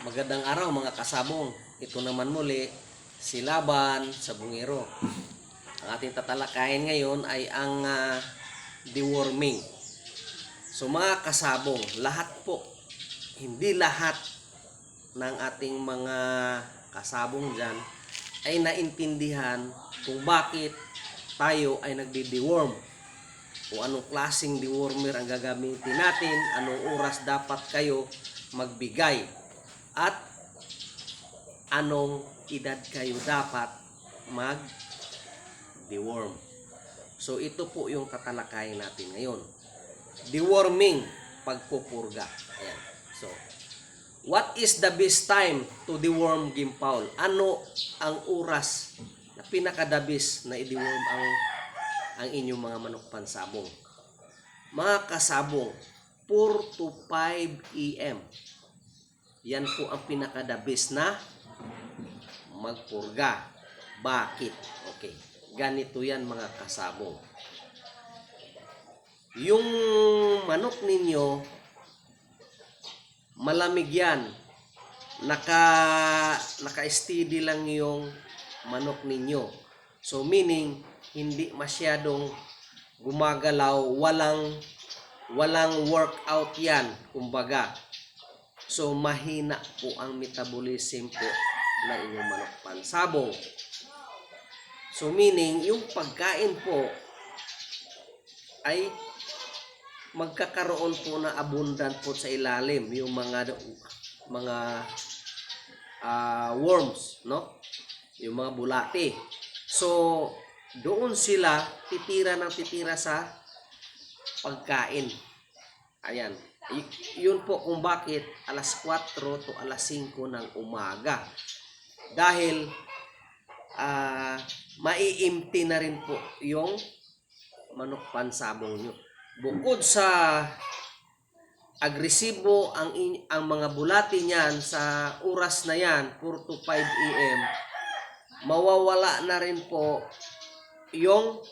Magandang araw mga kasabong. Ito naman muli si Laban sa Bungero. Ang ating tatalakayin ngayon ay ang deworming. So mga kasabong, lahat po, hindi lahat ng ating mga kasabong dyan ay naintindihan kung bakit tayo ay nagdi-deworm. Kung anong klaseng dewormer ang gagamitin natin, anong oras dapat kayo magbigay, at anong edad kayo dapat mag-deworm. So ito po yung tatalakayin natin ngayon. Deworming, pagpupurga. Ayan. So, what is the best time to deworm gimpaul? Ano ang oras na pinakadabis na i-deworm ang inyong mga manok pansabong? Mga kasabong, 4 to 5 AM. Yan po ang pinakadabis na magpurga. Bakit? Okay. Ganito yan mga kasabong. Yung manok ninyo, malamig yan. Naka-steady lang yung manok ninyo. So meaning, hindi masyadong gumagalaw, walang workout yan, kumbaga. So mahina po ang metabolism po ng inyong manok pansabong. So meaning, yung pagkain po ay magkakaroon po na abundant po sa ilalim, yung mga worms, no? Yung mga bulati. So doon sila titira ng titira sa pagkain. Ayan. Yun po kung bakit alas 4 to alas 5 ng umaga. Dahil maiimti na rin po yung manok pansabong nyo. Bukod sa agresibo ang mga bulati niyan sa oras na yan, 4 to 5 AM, mawawala na rin po yung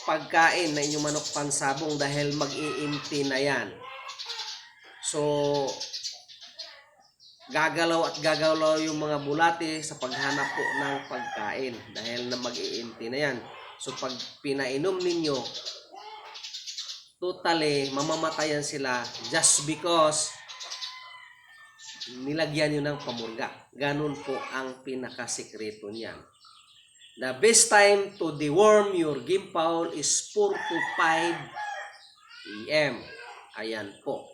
pagkain na inyong manok pansabong dahil mag-iimti na yan. So gagalaw at gagalaw yung mga bulati sa paghanap po ng pagkain dahil na mag-iimti na yan. So pag pinainom ninyo, totally mamamatayan sila just because nilagyan nyo ng pamurga. Ganun po ang pinakasikreto niyan. The best time to deworm your gimpaul is 4 to 5 AM. Ayan po.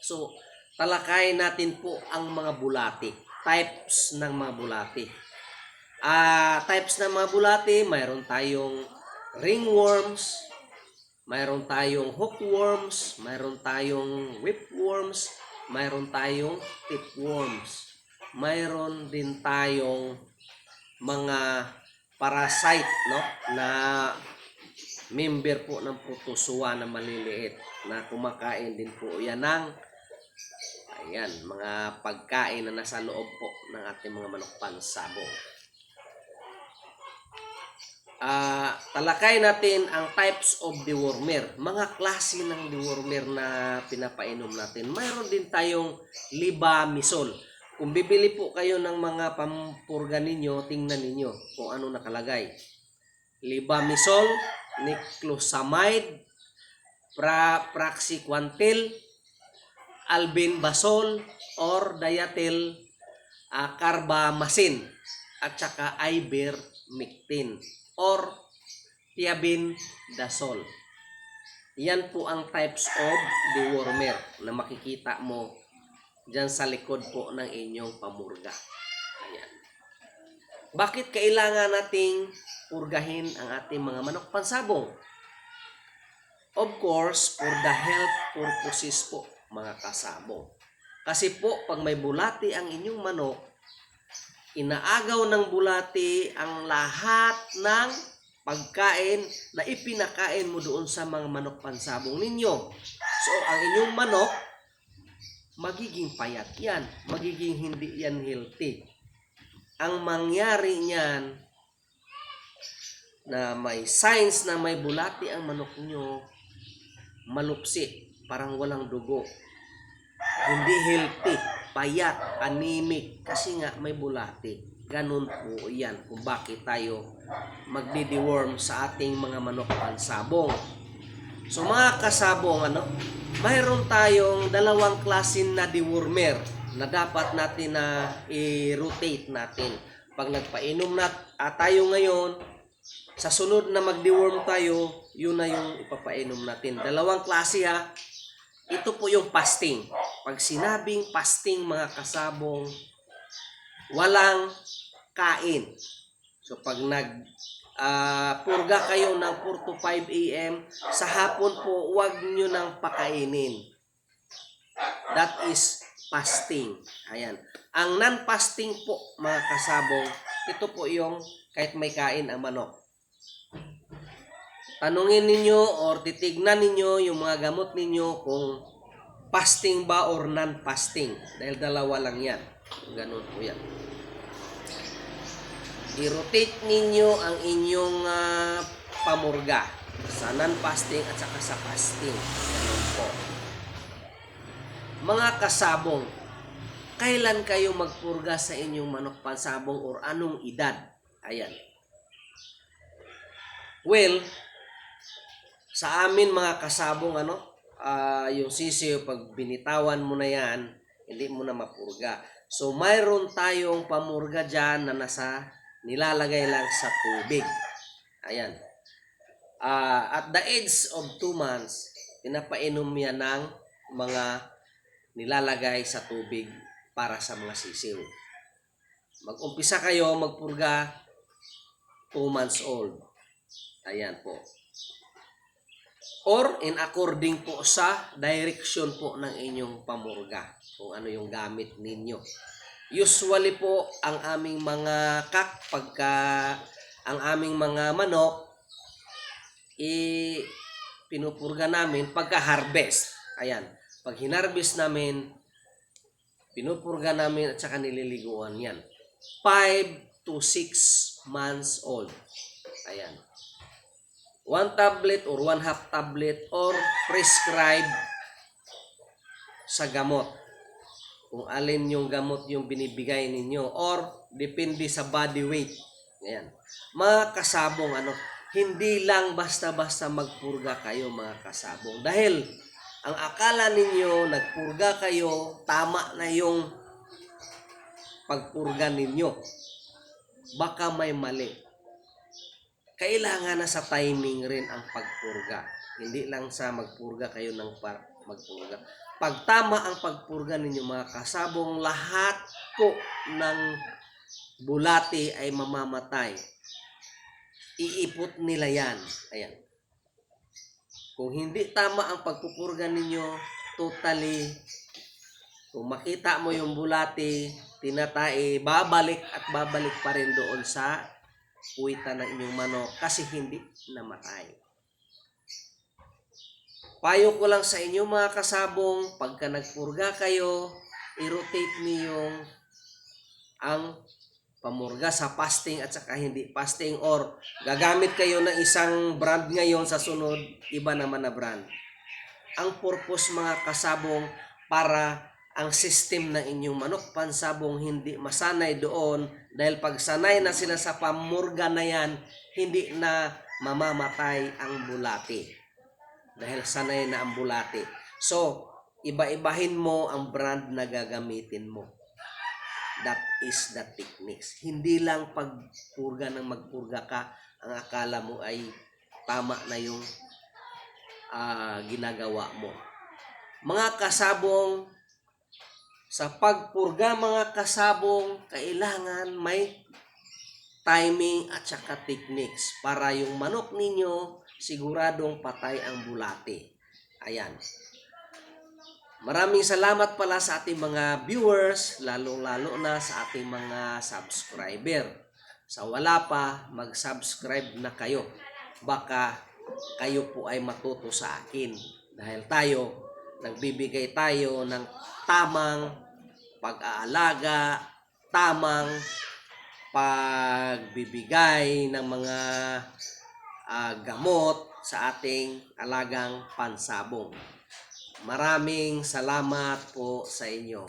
So, talakayin natin po ang mga bulati. Types ng mga bulati. Types ng mga bulati, mayroon tayong ringworms, mayroon tayong hookworms, mayroon tayong whipworms, mayroon tayong tipworms. Mayroon din tayong mga parasite, no, na member po ng protozoa na maliliit na kumakain din po yan ng mga pagkain na nasa loob po ng ating mga manok pansabong. Talakay natin ang types of dewormer, mga klase ng dewormer na pinapainom natin. Mayroon din tayong libamisol. Kung bibili po kayo ng mga pampurga ninyo, tingnan ninyo kung ano nakalagay. Libamisol, niclosamide, praziquantel, albendazole, or diethyl carbamazine, at saka ivermectin or thiabindazole. Yan po ang types of dewormer na makikita mo dyan sa likod po ng inyong pamurga. Ayan. Bakit kailangan nating purgahin ang ating mga manok pansabong? Of course, for the health purposes po, mga kasabong. Kasi po, pag may bulati ang inyong manok, inaagaw ng bulati ang lahat ng pagkain na ipinakain mo doon sa mga manok pansabong ninyo. So, ang inyong manok, magiging payat yan. Magiging hindi yan healthy. Ang mangyari niyan, na may signs na may bulati ang manok nyo, malupsi, parang walang dugo, hindi healthy, payat, anemic, kasi nga may bulate. Ganun po yan kung bakit tayo magdi-deworm sa ating mga manok pansabong. So mga kasabong, mayroon tayong dalawang klase na dewormer na dapat natin na i-rotate natin. Pag nagpainom na tayo ngayon, sa sunod na mag-deworm tayo, yun na yung ipapainom natin. Dalawang klase ha. Ito po yung fasting. Pag sinabing fasting mga kasabong, walang kain. So pag purga kayo ng 4 to 5 a.m., sa hapon po, huwag nyo nang pakainin. That is fasting. Ayan. Ang non-fasting po, mga kasabong, ito po yung kahit may kain ang manok. Tanungin ninyo or titignan ninyo yung mga gamot ninyo kung fasting ba or non-fasting. Dahil dalawa lang yan. Ganun po yan. I-rotate ninyo ang inyong pamurga sa non-fasting at saka sa fasting. Ganun po. Mga kasabong, kailan kayo magpurga sa inyong manok pansabong or anong edad? Ayan. Well, sa amin mga kasabong, yung sisiyo, pag binitawan mo na yan, hindi mo na mapurga. So, mayroon tayong pamurga dyan na nilalagay lang sa tubig. Ayan. At the age of 2 months, pinapainom yan ng mga nilalagay sa tubig para sa mga sisiw. Mag-umpisa kayo magpurga 2 months old. Ayan po. Or in according po sa direction po ng inyong pamurga. Kung ano yung gamit ninyo. Usually po, ang aming mga pagka ang aming mga manok, pinupurga namin pagka-harvest. Ayan. Pag hinarvest namin, pinupurga namin at saka nililiguan yan. 5 to 6 months old. Ayan. 1 tablet or 1/2 tablet or prescribed sa gamot. Kung alin yung gamot yung binibigay ninyo or depende sa body weight. Ayan. Mga kasabong, hindi lang basta-basta magpurga kayo mga kasabong. Dahil ang akala ninyo, nagpurga kayo, tama na yung pagpurga ninyo. Baka may mali. Kailangan na sa timing rin ang pagpurga. Hindi lang sa magpurga kayo ng magpurga. Pag tama ang pagpurga ninyo mga kasabong, lahat po ng bulati ay mamamatay. Iipot nila yan. Ayan. Kung hindi tama ang pagpupurga ninyo, totally, kung makita mo yung bulati, tinatae, babalik at babalik pa rin doon sa puwitan ng inyong manok kasi hindi namatay. Payo ko lang sa inyo mga kasabong, pagka nagpurga kayo, i-rotate niyo ang pamurga sa fasting at saka hindi fasting or gagamit kayo ng isang brand ngayon sa sunod, iba naman na brand. Ang purpose mga kasabong para ang system ng inyong manok pansabong hindi masanay doon dahil pag sanay na sila sa pamurga na yan, hindi na mamamatay ang bulati. Dahil sanay na ang bulati. So, iba-ibahin mo ang brand na gagamitin mo. That is the techniques. Hindi lang pagpurga ng magpurga ka, ang akala mo ay tama na yung ginagawa mo. Mga kasabong, sa pagpurga mga kasabong, kailangan may timing at saka techniques para yung manok ninyo siguradong patay ang bulati. Ayan. Maraming salamat pala sa ating mga viewers, lalong-lalo na sa ating mga subscriber. Sa wala pa, mag-subscribe na kayo. Baka kayo po ay matuto sa akin. Dahil nagbibigay tayo ng tamang pag-aalaga, tamang pagbibigay ng mga gamot sa ating alagang pansabong. Maraming salamat po sa inyo.